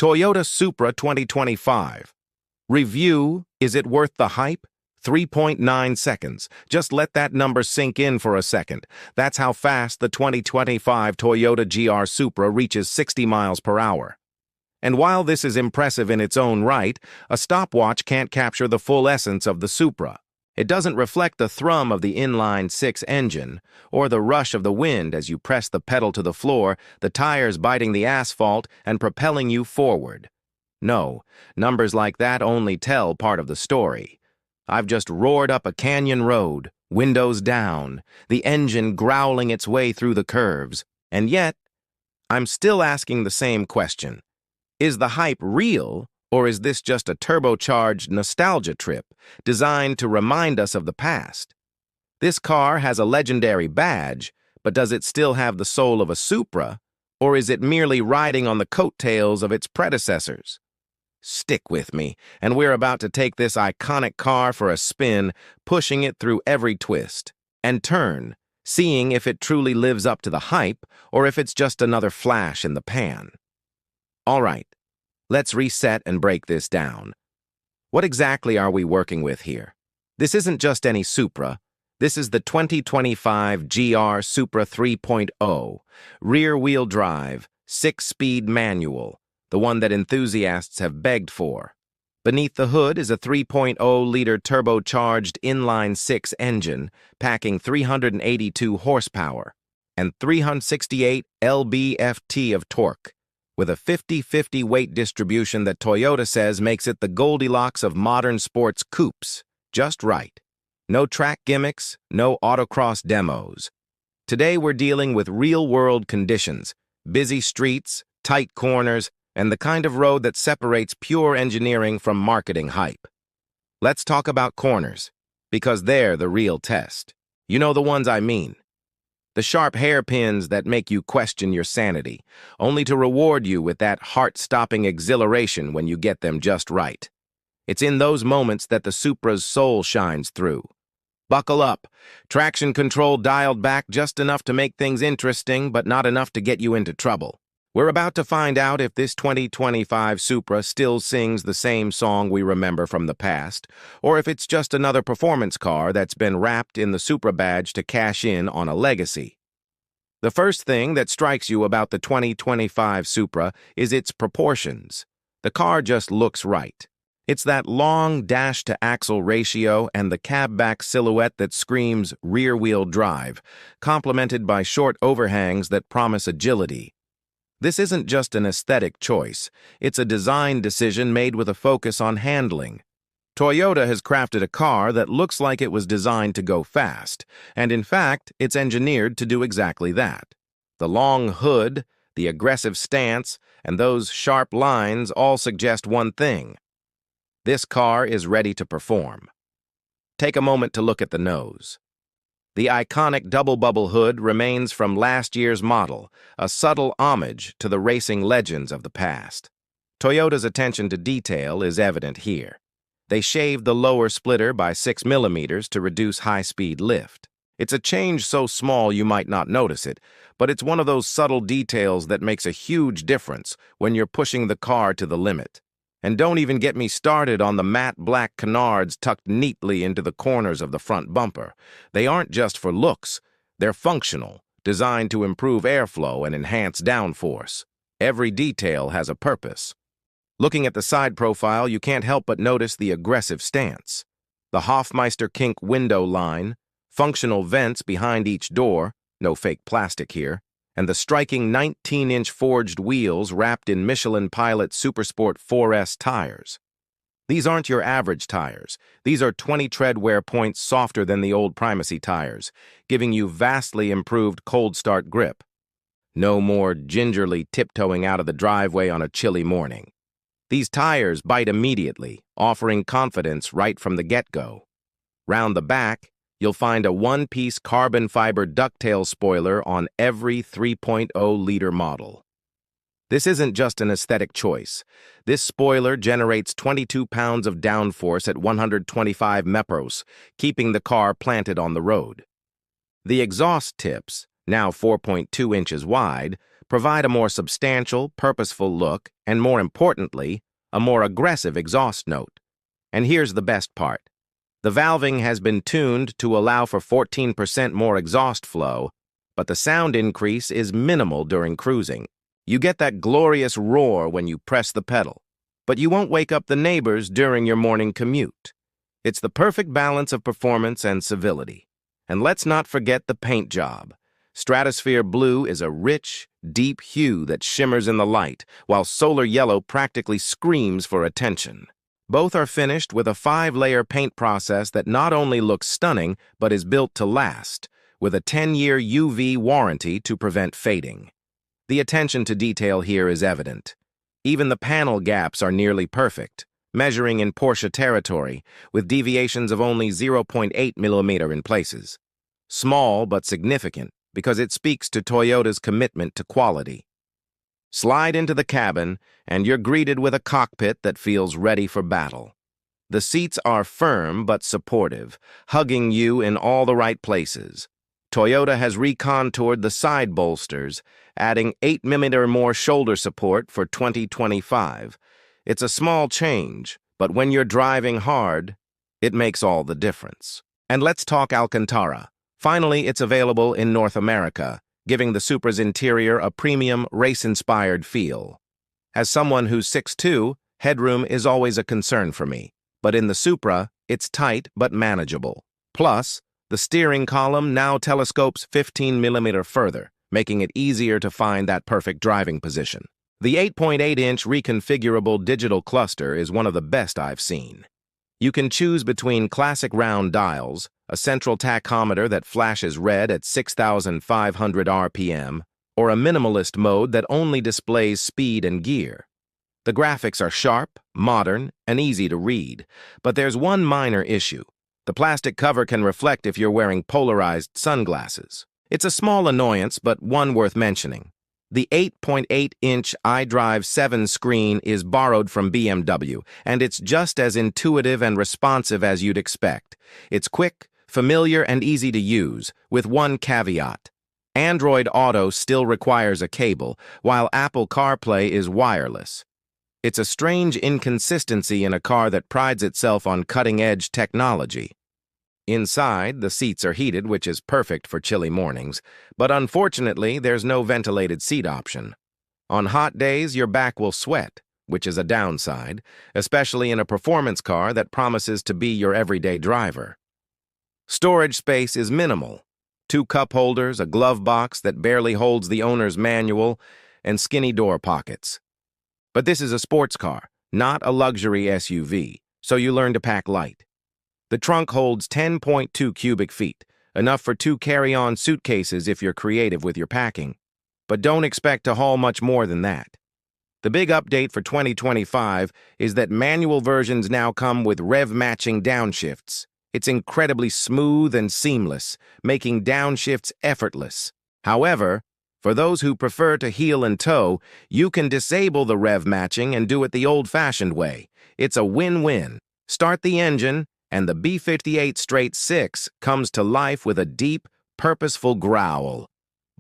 Toyota Supra 2025. Review, is it worth the hype? 3.9 seconds. Just let that number sink in for a second. That's how fast the 2025 Toyota GR Supra reaches 60 miles per hour. And while this is impressive in its own right, a stopwatch can't capture the full essence of the Supra. It doesn't reflect the thrum of the inline-six engine, or the rush of the wind as you press the pedal to the floor, the tires biting the asphalt and propelling you forward. No, numbers like that only tell part of the story. I've just roared up a canyon road, windows down, the engine growling its way through the curves, and yet, I'm still asking the same question. Is the hype real, or is this just a turbocharged nostalgia trip designed to remind us of the past? This car has a legendary badge, but does it still have the soul of a Supra, or is it merely riding on the coattails of its predecessors? Stick with me, and we're about to take this iconic car for a spin, pushing it through every twist and turn, seeing if it truly lives up to the hype or if it's just another flash in the pan. All right, let's reset and break this down. What exactly are we working with here? This isn't just any Supra. This is the 2025 GR Supra 3.0, rear-wheel drive, 6-speed manual, the one that enthusiasts have begged for. Beneath the hood is a 3.0-liter turbocharged inline-six engine, packing 382 horsepower and 368 lb-ft of torque, with a 50-50 weight distribution that Toyota says makes it the Goldilocks of modern sports coupes. Just right. No track gimmicks, no autocross demos. Today we're dealing with real-world conditions, busy streets, tight corners, and the kind of road that separates pure engineering from marketing hype. Let's talk about corners, because they're the real test. You know the ones I mean. The sharp hairpins that make you question your sanity, only to reward you with that heart-stopping exhilaration when you get them just right. It's in those moments that the Supra's soul shines through. Buckle up. Traction control dialed back just enough to make things interesting, but not enough to get you into trouble. We're about to find out if this 2025 Supra still sings the same song we remember from the past, or if it's just another performance car that's been wrapped in the Supra badge to cash in on a legacy. The first thing that strikes you about the 2025 Supra is its proportions. The car just looks right. It's that long dash-to-axle ratio and the cab-back silhouette that screams rear-wheel drive, complemented by short overhangs that promise agility. This isn't just an aesthetic choice, it's a design decision made with a focus on handling. Toyota has crafted a car that looks like it was designed to go fast, and in fact, it's engineered to do exactly that. The long hood, the aggressive stance, and those sharp lines all suggest one thing. This car is ready to perform. Take a moment to look at the nose. The iconic double-bubble hood remains from last year's model, a subtle homage to the racing legends of the past. Toyota's attention to detail is evident here. They shaved the lower splitter by 6 millimeters to reduce high-speed lift. It's a change so small you might not notice it, but it's one of those subtle details that makes a huge difference when you're pushing the car to the limit. And don't even get me started on the matte black canards tucked neatly into the corners of the front bumper. They aren't just for looks. They're functional, designed to improve airflow and enhance downforce. Every detail has a purpose. Looking at the side profile, you can't help but notice the aggressive stance. The Hofmeister kink window line, functional vents behind each door, no fake plastic here, and the striking 19-inch forged wheels wrapped in Michelin Pilot Supersport 4S tires. These aren't your average tires. These are 20 tread wear points softer than the old Primacy tires, giving you vastly improved cold start grip. No more gingerly tiptoeing out of the driveway on a chilly morning. These tires bite immediately, offering confidence right from the get-go. Round the back, you'll find a one-piece carbon fiber ducktail spoiler on every 3.0-liter model. This isn't just an aesthetic choice. This spoiler generates 22 pounds of downforce at 125 mph, keeping the car planted on the road. The exhaust tips, now 4.2 inches wide, provide a more substantial, purposeful look, and more importantly, a more aggressive exhaust note. And here's the best part. The valving has been tuned to allow for 14% more exhaust flow, but the sound increase is minimal during cruising. You get that glorious roar when you press the pedal, but you won't wake up the neighbors during your morning commute. It's the perfect balance of performance and civility. And let's not forget the paint job. Stratosphere Blue is a rich, deep hue that shimmers in the light, while Solar Yellow practically screams for attention. Both are finished with a 5-layer paint process that not only looks stunning, but is built to last, with a 10-year UV warranty to prevent fading. The attention to detail here is evident. Even the panel gaps are nearly perfect, measuring in Porsche territory, with deviations of only 0.8 millimeter in places. Small but significant, because it speaks to Toyota's commitment to quality. Slide into the cabin, and you're greeted with a cockpit that feels ready for battle. The seats are firm but supportive, hugging you in all the right places. Toyota has recontoured the side bolsters, adding 8 millimeter more shoulder support for 2025. It's a small change, but when you're driving hard, it makes all the difference. And let's talk Alcantara. Finally, it's available in North America, giving the Supra's interior a premium, race-inspired feel. As someone who's 6'2", headroom is always a concern for me, but in the Supra, it's tight but manageable. Plus, the steering column now telescopes 15 millimeter further, making it easier to find that perfect driving position. The 8.8-inch reconfigurable digital cluster is one of the best I've seen. You can choose between classic round dials, a central tachometer that flashes red at 6,500 RPM, or a minimalist mode that only displays speed and gear. The graphics are sharp, modern, and easy to read, but there's one minor issue. The plastic cover can reflect if you're wearing polarized sunglasses. It's a small annoyance, but one worth mentioning. The 8.8-inch iDrive 7 screen is borrowed from BMW, and it's just as intuitive and responsive as you'd expect. It's quick, familiar, and easy to use, with one caveat. Android Auto still requires a cable, while Apple CarPlay is wireless. It's a strange inconsistency in a car that prides itself on cutting-edge technology. Inside, the seats are heated, which is perfect for chilly mornings, but unfortunately, there's no ventilated seat option. On hot days, your back will sweat, which is a downside, especially in a performance car that promises to be your everyday driver. Storage space is minimal. 2 cup holders, a glove box that barely holds the owner's manual, and skinny door pockets. But this is a sports car, not a luxury SUV, so you learn to pack light. The trunk holds 10.2 cubic feet, enough for 2 carry-on suitcases if you're creative with your packing. But don't expect to haul much more than that. The big update for 2025 is that manual versions now come with rev-matching downshifts. It's incredibly smooth and seamless, making downshifts effortless. However, for those who prefer to heel and toe, you can disable the rev matching and do it the old-fashioned way. It's a win-win. Start the engine, and the B58 straight 6 comes to life with a deep, purposeful growl.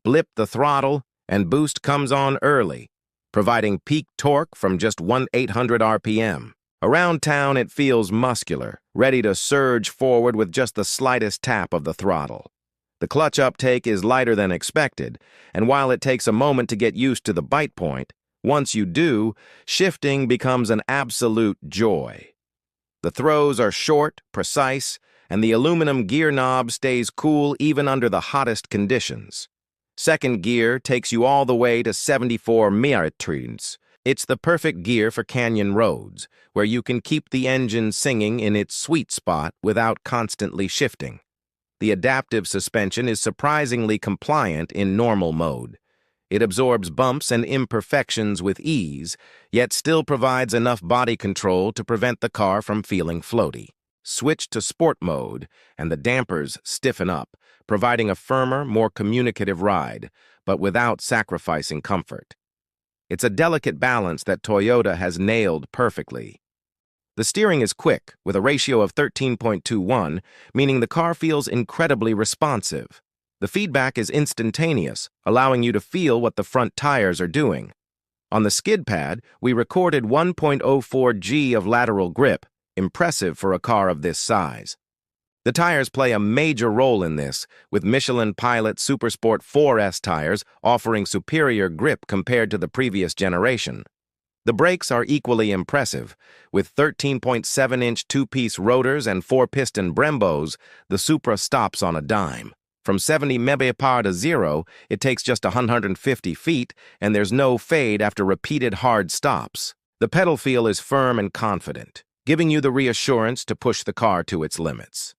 Blip the throttle, and boost comes on early, providing peak torque from just 1,800 RPM. Around town, it feels muscular, ready to surge forward with just the slightest tap of the throttle. The clutch uptake is lighter than expected, and while it takes a moment to get used to the bite point, once you do, shifting becomes an absolute joy. The throws are short, precise, and the aluminum gear knob stays cool even under the hottest conditions. Second gear takes you all the way to 74 millimeters. It's the perfect gear for canyon roads, where you can keep the engine singing in its sweet spot without constantly shifting. The adaptive suspension is surprisingly compliant in normal mode. It absorbs bumps and imperfections with ease, yet still provides enough body control to prevent the car from feeling floaty. Switch to sport mode, and the dampers stiffen up, providing a firmer, more communicative ride, but without sacrificing comfort. It's a delicate balance that Toyota has nailed perfectly. The steering is quick, with a ratio of 13.21, meaning the car feels incredibly responsive. The feedback is instantaneous, allowing you to feel what the front tires are doing. On the skid pad, we recorded 1.04 G of lateral grip, impressive for a car of this size. The tires play a major role in this, with Michelin Pilot Supersport 4S tires offering superior grip compared to the previous generation. The brakes are equally impressive. With 13.7-inch two-piece rotors and 4-piston Brembos, the Supra stops on a dime. From 70 mph to 0, it takes just 150 feet, and there's no fade after repeated hard stops. The pedal feel is firm and confident, giving you the reassurance to push the car to its limits.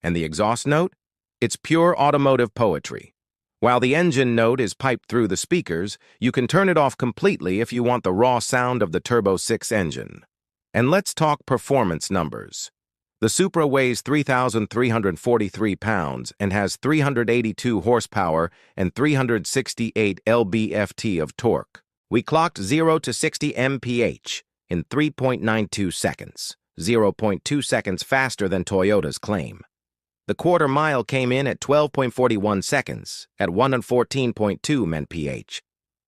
And the exhaust note? It's pure automotive poetry. While the engine note is piped through the speakers, you can turn it off completely if you want the raw sound of the Turbo 6 engine. And let's talk performance numbers. The Supra weighs 3,343 pounds and has 382 horsepower and 368 lb-ft of torque. We clocked 0 to 60 mph in 3.92 seconds, 0.2 seconds faster than Toyota's claim. The quarter mile came in at 12.41 seconds at 114.2 mph.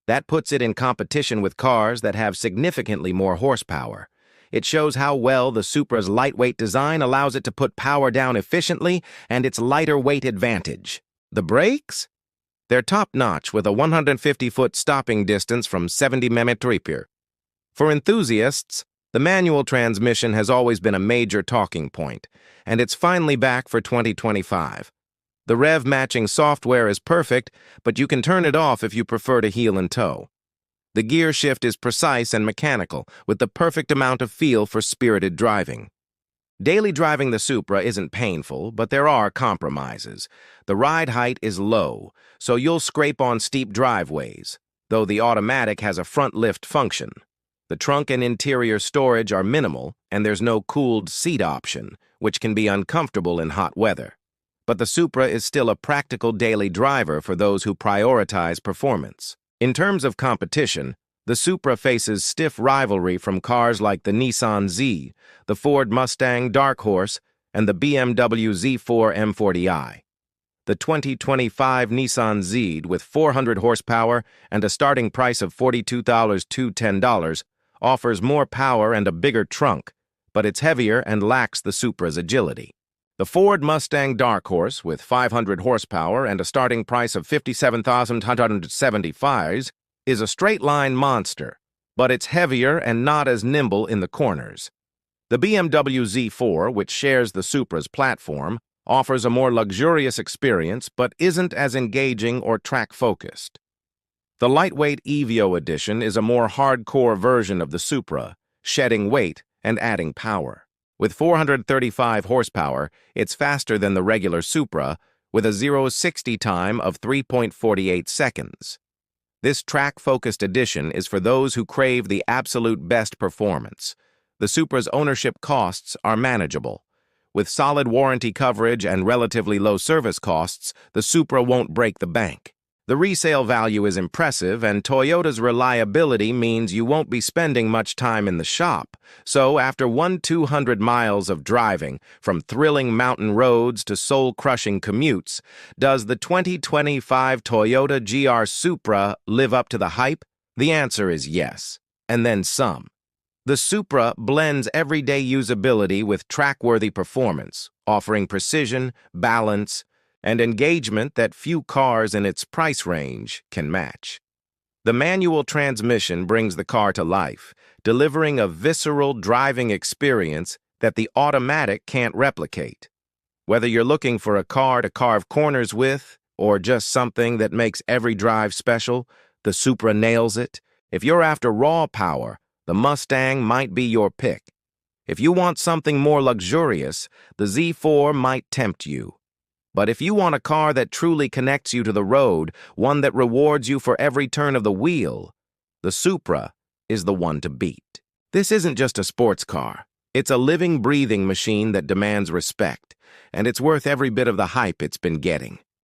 That puts it in competition with cars that have significantly more horsepower. It shows how well the Supra's lightweight design allows it to put power down efficiently and its lighter weight advantage. The brakes? They're top-notch with a 150-foot stopping distance from 70 mph. For enthusiasts, the manual transmission has always been a major talking point, and it's finally back for 2025. The rev-matching software is perfect, but you can turn it off if you prefer to heel and toe. The gear shift is precise and mechanical, with the perfect amount of feel for spirited driving. Daily driving the Supra isn't painful, but there are compromises. The ride height is low, so you'll scrape on steep driveways, though the automatic has a front lift function. The trunk and interior storage are minimal, and there's no cooled seat option, which can be uncomfortable in hot weather. But the Supra is still a practical daily driver for those who prioritize performance. In terms of competition, the Supra faces stiff rivalry from cars like the Nissan Z, the Ford Mustang Dark Horse, and the BMW Z4 M40i. The 2025 Nissan Z, with 400 horsepower and a starting price of $42,210, offers more power and a bigger trunk, but it's heavier and lacks the Supra's agility. The Ford Mustang Dark Horse, with 500 horsepower and a starting price of $57,175, is a straight-line monster, but it's heavier and not as nimble in the corners. The BMW Z4, which shares the Supra's platform, offers a more luxurious experience but isn't as engaging or track-focused. The lightweight Evio edition is a more hardcore version of the Supra, shedding weight and adding power. With 435 horsepower, it's faster than the regular Supra, with a 0-60 time of 3.48 seconds. This track-focused edition is for those who crave the absolute best performance. The Supra's ownership costs are manageable. With solid warranty coverage and relatively low service costs, the Supra won't break the bank. The resale value is impressive, and Toyota's reliability means you won't be spending much time in the shop. So, after 200 miles of driving, from thrilling mountain roads to soul-crushing commutes, does the 2025 Toyota GR Supra live up to the hype? The answer is yes, and then some. The Supra blends everyday usability with track-worthy performance, offering precision, balance, and engagement that few cars in its price range can match. The manual transmission brings the car to life, delivering a visceral driving experience that the automatic can't replicate. Whether you're looking for a car to carve corners with, or just something that makes every drive special, the Supra nails it. If you're after raw power, the Mustang might be your pick. If you want something more luxurious, the Z4 might tempt you. But if you want a car that truly connects you to the road, one that rewards you for every turn of the wheel, the Supra is the one to beat. This isn't just a sports car. It's a living, breathing machine that demands respect, and it's worth every bit of the hype it's been getting.